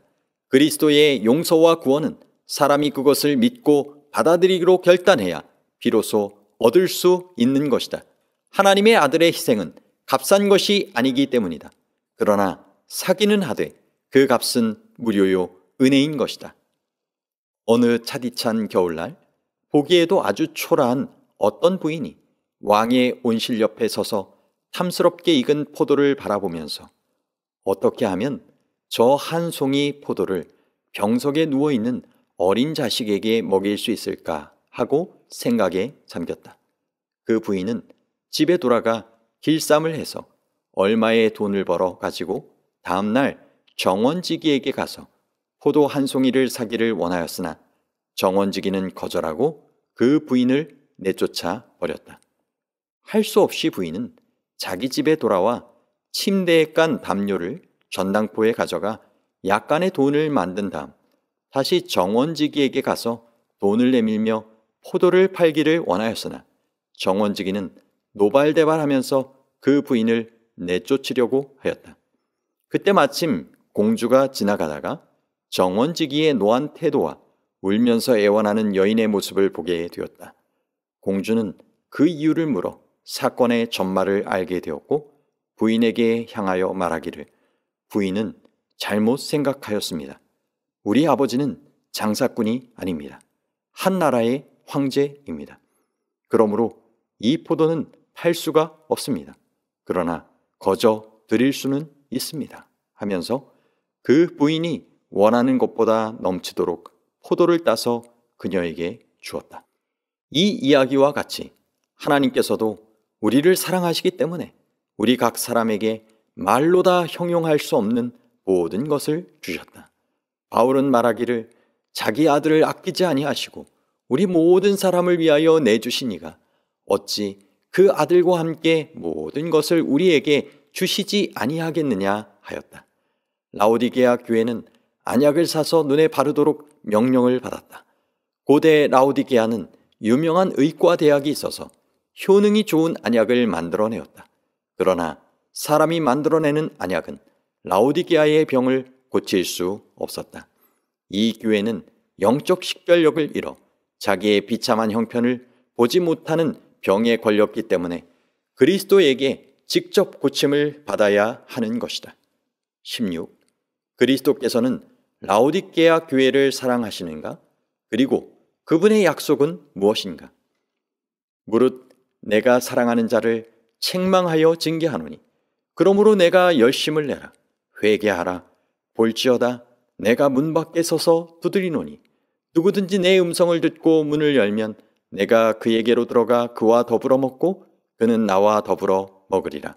그리스도의 용서와 구원은 사람이 그것을 믿고 받아들이기로 결단해야 비로소 얻을 수 있는 것이다. 하나님의 아들의 희생은 값싼 것이 아니기 때문이다. 그러나 사기는 하되 그 값은 무료요 은혜인 것이다. 어느 차디찬 겨울날 보기에도 아주 초라한 어떤 부인이 왕의 온실 옆에 서서 탐스럽게 익은 포도를 바라보면서 어떻게 하면 저 한 송이 포도를 병석에 누워있는 어린 자식에게 먹일 수 있을까 하고 생각에 잠겼다. 그 부인은 집에 돌아가 길쌈을 해서 얼마의 돈을 벌어 가지고 다음날 정원지기에게 가서 포도 한 송이를 사기를 원하였으나 정원지기는 거절하고 그 부인을 내쫓아 버렸다. 할 수 없이 부인은 자기 집에 돌아와 침대에 깐 담요를 전당포에 가져가 약간의 돈을 만든 다음 다시 정원지기에게 가서 돈을 내밀며 포도를 팔기를 원하였으나 정원지기는 노발대발하면서 그 부인을 내쫓으려고 하였다. 그때 마침 공주가 지나가다가 정원지기의 노한 태도와 울면서 애원하는 여인의 모습을 보게 되었다. 공주는 그 이유를 물어 사건의 전말을 알게 되었고 부인에게 향하여 말하기를 부인은 잘못 생각하였습니다. 우리 아버지는 장사꾼이 아닙니다. 한 나라의 황제입니다. 그러므로 이 포도는 팔 수가 없습니다. 그러나 거저 드릴 수는 있습니다. 하면서 그 부인이 원하는 것보다 넘치도록 포도를 따서 그녀에게 주었다. 이 이야기와 같이 하나님께서도 우리를 사랑하시기 때문에 우리 각 사람에게 말로 다 형용할 수 없는 모든 것을 주셨다. 바울은 말하기를 자기 아들을 아끼지 아니하시고 우리 모든 사람을 위하여 내주시니가 어찌 그 아들과 함께 모든 것을 우리에게 주시지 아니하겠느냐 하였다. 라오디게아 교회는 안약을 사서 눈에 바르도록 명령을 받았다. 고대 라오디게아는 유명한 의과 대학이 있어서 효능이 좋은 안약을 만들어내었다. 그러나 사람이 만들어내는 안약은 라오디게아의 병을 고칠 수 없었다. 이 교회는 영적 식별력을 잃어 자기의 비참한 형편을 보지 못하는 병에 걸렸기 때문에 그리스도에게 직접 고침을 받아야 하는 것이다. 16. 그리스도께서는 라오디게아 교회를 사랑하시는가? 그리고 그분의 약속은 무엇인가? 무릇 내가 사랑하는 자를 책망하여 징계하노니 그러므로 내가 열심을 내라. 회개하라. 볼지어다 내가 문 밖에 서서 두드리노니 누구든지 내 음성을 듣고 문을 열면 내가 그에게로 들어가 그와 더불어 먹고 그는 나와 더불어 먹으리라.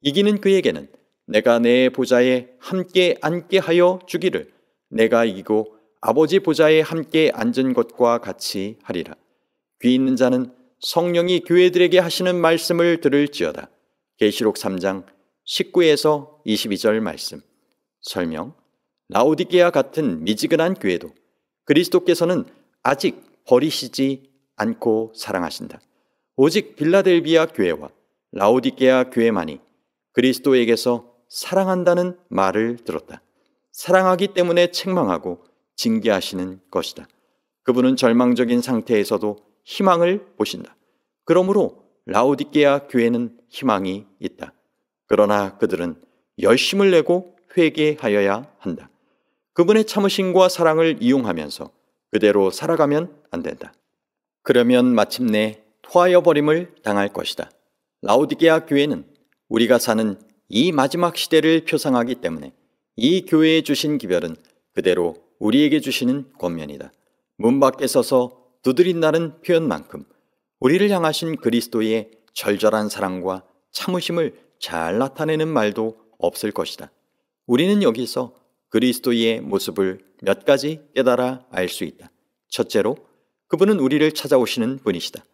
이기는 그에게는 내가 내 보좌에 함께 앉게 하여 주기를 내가 이기고 아버지 보좌에 함께 앉은 것과 같이 하리라. 귀 있는 자는 성령이 교회들에게 하시는 말씀을 들을지어다. 계시록 3장 19에서 22절 말씀. 설명. 라오디게아 같은 미지근한 교회도 그리스도께서는 아직 버리시지 않고 사랑하신다. 오직 빌라델비아 교회와 라오디게아 교회만이 그리스도에게서 사랑한다는 말을 들었다. 사랑하기 때문에 책망하고 징계하시는 것이다. 그분은 절망적인 상태에서도 희망을 보신다. 그러므로 라오디게아 교회는 희망이 있다. 그러나 그들은 열심을 내고 회개하여야 한다. 그분의 참으심과 사랑을 이용하면서 그대로 살아가면 안 된다. 그러면 마침내 토하여 버림을 당할 것이다. 라오디게아 교회는 우리가 사는 이 마지막 시대를 표상하기 때문에 이 교회에 주신 기별은 그대로 우리에게 주시는 권면이다. 문 밖에 서서 두드린다는 표현만큼 우리를 향하신 그리스도의 절절한 사랑과 참으심을 잘 나타내는 말도 없을 것이다. 우리는 여기서 그리스도의 모습을 몇 가지 깨달아 알 수 있다. 첫째로, 그분은 우리를 찾아오시는 분이시다.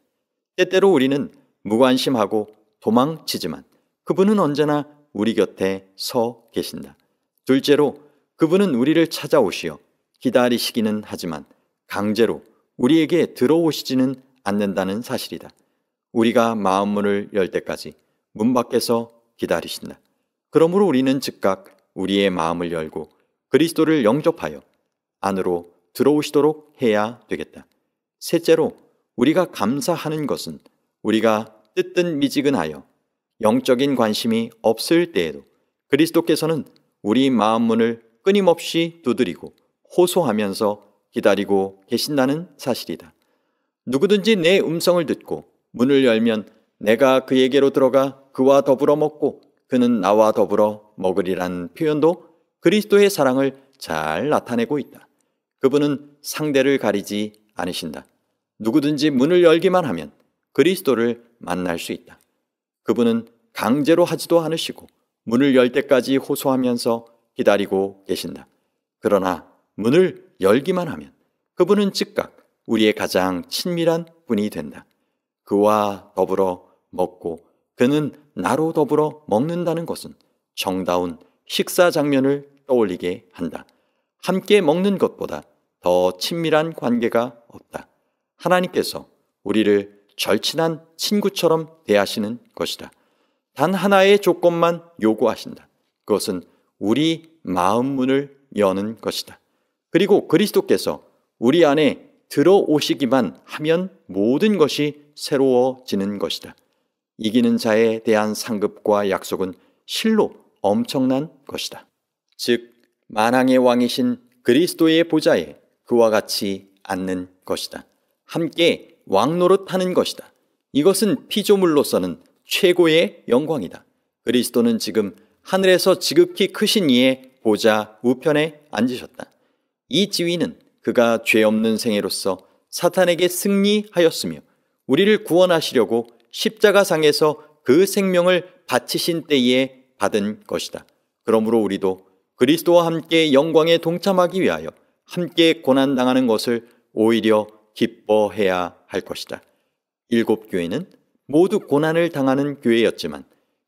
때때로 우리는 무관심하고 도망치지만 그분은 언제나 우리 곁에 서 계신다. 둘째로, 그분은 우리를 찾아오시어 기다리시기는 하지만 강제로 우리에게 들어오시지는 않는다는 사실이다. 우리가 마음문을 열 때까지 문 밖에서 기다리신다. 그러므로 우리는 즉각 우리의 마음을 열고 그리스도를 영접하여 안으로 들어오시도록 해야 되겠다. 셋째로, 우리가 감사하는 것은 우리가 뜨뜻미지근하여 영적인 관심이 없을 때에도 그리스도께서는 우리 마음문을 끊임없이 두드리고 호소하면서 기다리고 계신다는 사실이다. 누구든지 내 음성을 듣고 문을 열면 내가 그에게로 들어가 그와 더불어 먹고 그는 나와 더불어 먹으리라는 표현도 그리스도의 사랑을 잘 나타내고 있다. 그분은 상대를 가리지 않으신다. 누구든지 문을 열기만 하면 그리스도를 만날 수 있다. 그분은 강제로 하지도 않으시고 문을 열 때까지 호소하면서 기다리고 계신다. 그러나 문을 열기만 하면 그분은 즉각 우리의 가장 친밀한 분이 된다. 그와 더불어 먹고 그는 나로 더불어 먹는다는 것은 정다운 식사 장면을 떠올리게 한다. 함께 먹는 것보다 더 친밀한 관계가 없다. 하나님께서 우리를 절친한 친구처럼 대하시는 것이다. 단 하나의 조건만 요구하신다. 그것은 우리 마음 문을 여는 것이다. 그리고 그리스도께서 우리 안에 들어오시기만 하면 모든 것이 새로워지는 것이다. 이기는 자에 대한 상급과 약속은 실로 엄청난 것이다. 즉 만왕의 왕이신 그리스도의 보좌에 그와 같이 앉는 것이다. 함께 왕노릇하는 것이다. 이것은 피조물로서는 최고의 영광이다. 그리스도는 지금 하늘에서 지극히 크신 이의 보좌 우편에 앉으셨다. 이 지위는 그가 죄 없는 생애로서 사탄에게 승리하였으며 우리를 구원하시려고 십자가상에서 그 생명을 바치신 때에 받은 것이다. 그러므로 우리도 그리스도와 함께 영광에 동참하기 위하여 함께 고난당하는 것을 오히려 기뻐해야 할 것이다. 일곱 교회는 모두 고난을 당하는 교회였지만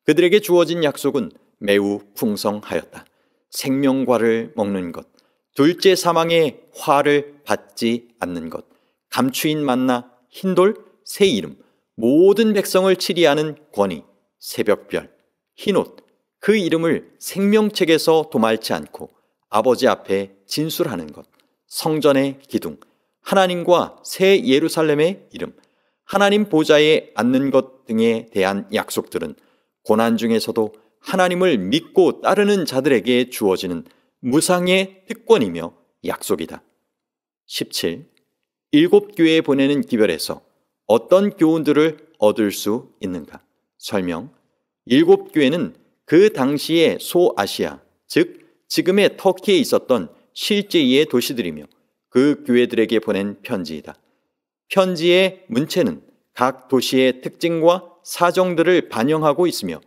그들에게 주어진 약속은 매우 풍성하였다. 생명과를 먹는 것, 둘째 사망의 화를 받지 않는 것, 감추인 만나, 흰돌, 새 이름, 모든 백성을 치리하는 권위, 새벽별, 흰옷, 그 이름을 생명책에서 도말치 않고 아버지 앞에 진술하는 것, 성전의 기둥, 하나님과 새 예루살렘의 이름, 하나님 보좌에 앉는 것 등에 대한 약속들은 고난 중에서도 하나님을 믿고 따르는 자들에게 주어지는 무상의 특권이며 약속이다. 17. 일곱 교회에 보내는 기별에서 어떤 교훈들을 얻을 수 있는가? 설명. 일곱 교회는 그 당시의 소아시아, 즉 지금의 터키에 있었던 실제의 도시들이며 그 교회들에게 보낸 편지이다. 편지의 문체는 각 도시의 특징과 사정들을 반영하고 있으며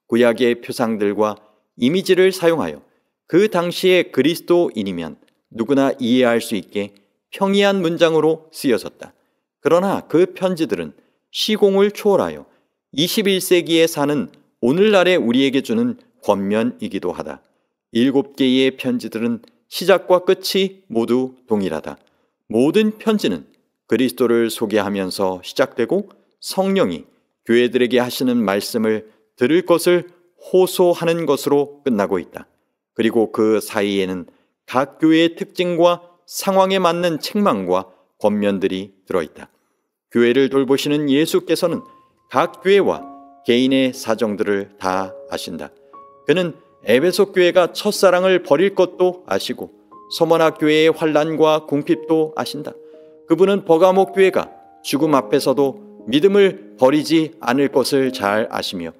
구약의 표상들과 이미지를 사용하여 그 당시의 그리스도인이면 누구나 이해할 수 있게 평이한 문장으로 쓰여졌다. 그러나 그 편지들은 시공을 초월하여 21세기에 사는 오늘날의 우리에게 주는 권면이기도 하다. 일곱 개의 편지들은 시작과 끝이 모두 동일하다. 모든 편지는 그리스도를 소개하면서 시작되고 성령이 교회들에게 하시는 말씀을 들을 것을 호소하는 것으로 끝나고 있다. 그리고 그 사이에는 각 교회의 특징과 상황에 맞는 책망과 권면들이 들어있다. 교회를 돌보시는 예수께서는 각 교회와 개인의 사정들을 다 아신다. 그는 에베소 교회가 첫사랑을 버릴 것도 아시고 서머나 교회의 환난과 궁핍도 아신다. 그분은 버가모 교회가 죽음 앞에서도 믿음을 버리지 않을 것을 잘 아시며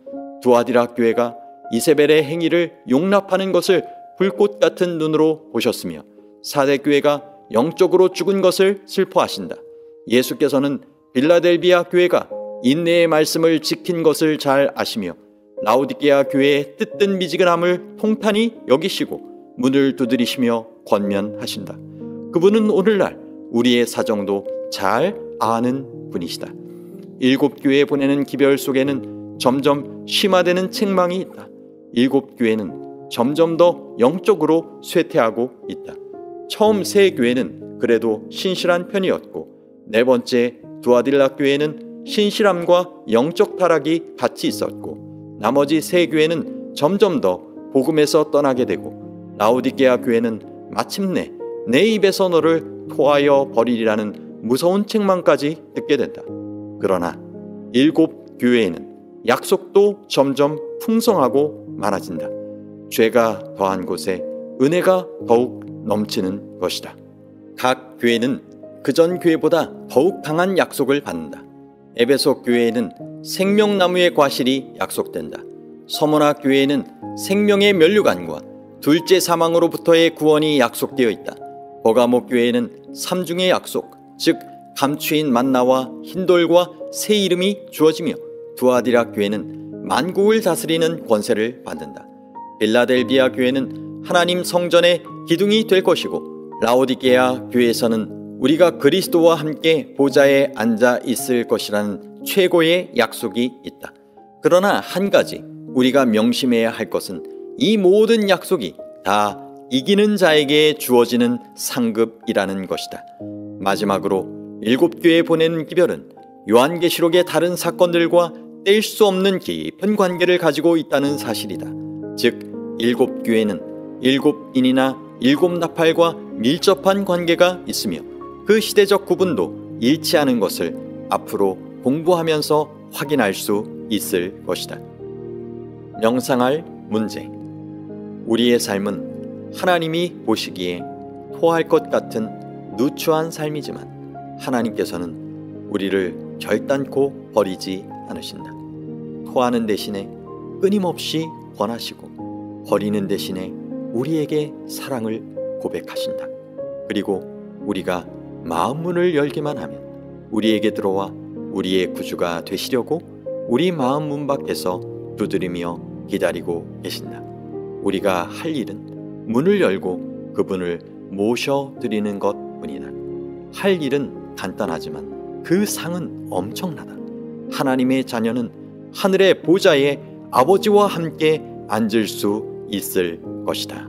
두아디라 교회가 이세벨의 행위를 용납하는 것을 불꽃 같은 눈으로 보셨으며 사대 교회가 영적으로 죽은 것을 슬퍼하신다. 예수께서는 빌라델비아 교회가 인내의 말씀을 지킨 것을 잘 아시며 라오디게아 교회의 뜻든 미지근함을 통탄히 여기시고 문을 두드리시며 권면하신다. 그분은 오늘날 우리의 사정도 잘 아는 분이시다. 7교회에 보내는 기별 속에는 점점 심화되는 책망이 있다. 7교회는 점점 더 영적으로 쇠퇴하고 있다. 처음 3교회는 그래도 신실한 편이었고 4번째 두아딜라 교회는 신실함과 영적 타락이 같이 있었고 나머지 3교회는 점점 더 복음에서 떠나게 되고 라오디게아 교회는 마침내 내 입에서 너를 토하여 버리리라는 무서운 책망까지 듣게 된다. 그러나 7교회에는 약속도 점점 풍성하고 많아진다. 죄가 더한 곳에 은혜가 더욱 넘치는 것이다. 각 교회는 그전 교회보다 더욱 강한 약속을 받는다. 에베소 교회에는 생명나무의 과실이 약속된다. 서머나 교회에는 생명의 면류관과 둘째 사망으로부터의 구원이 약속되어 있다. 버가모 교회에는 삼중의 약속, 즉 감추인 만나와 흰돌과 새 이름이 주어지며 두아디라 교회는 만국을 다스리는 권세를 받는다. 빌라델비아 교회는 하나님 성전의 기둥이 될 것이고 라오디게아 교회에서는 우리가 그리스도와 함께 보좌에 앉아 있을 것이라는 최고의 약속이 있다. 그러나 한 가지 우리가 명심해야 할 것은 이 모든 약속이 다 이기는 자에게 주어지는 상급이라는 것이다. 마지막으로 7교회에 보내는 기별은 요한계시록의 다른 사건들과 뗄 수 없는 깊은 관계를 가지고 있다는 사실이다. 즉 7교회는 7인이나 7나팔과 밀접한 관계가 있으며 그 시대적 구분도 일치하는 것을 앞으로 공부하면서 확인할 수 있을 것이다. 명상할 문제. 우리의 삶은 하나님이 보시기에 토할 것 같은 누추한 삶이지만 하나님께서는 우리를 결단코 버리지 않으신다. 토하는 대신에 끊임없이 권하시고 버리는 대신에 우리에게 사랑을 고백하신다. 그리고 우리가 마음 문을 열기만 하면 우리에게 들어와 우리의 구주가 되시려고 우리 마음 문 밖에서 두드리며 기다리고 계신다. 우리가 할 일은 문을 열고 그분을 모셔드리는 것뿐이다. 할 일은 간단하지만 그 상은 엄청나다. 하나님의 자녀는 하늘의 보좌에 아버지와 함께 앉을 수 있을 것이다.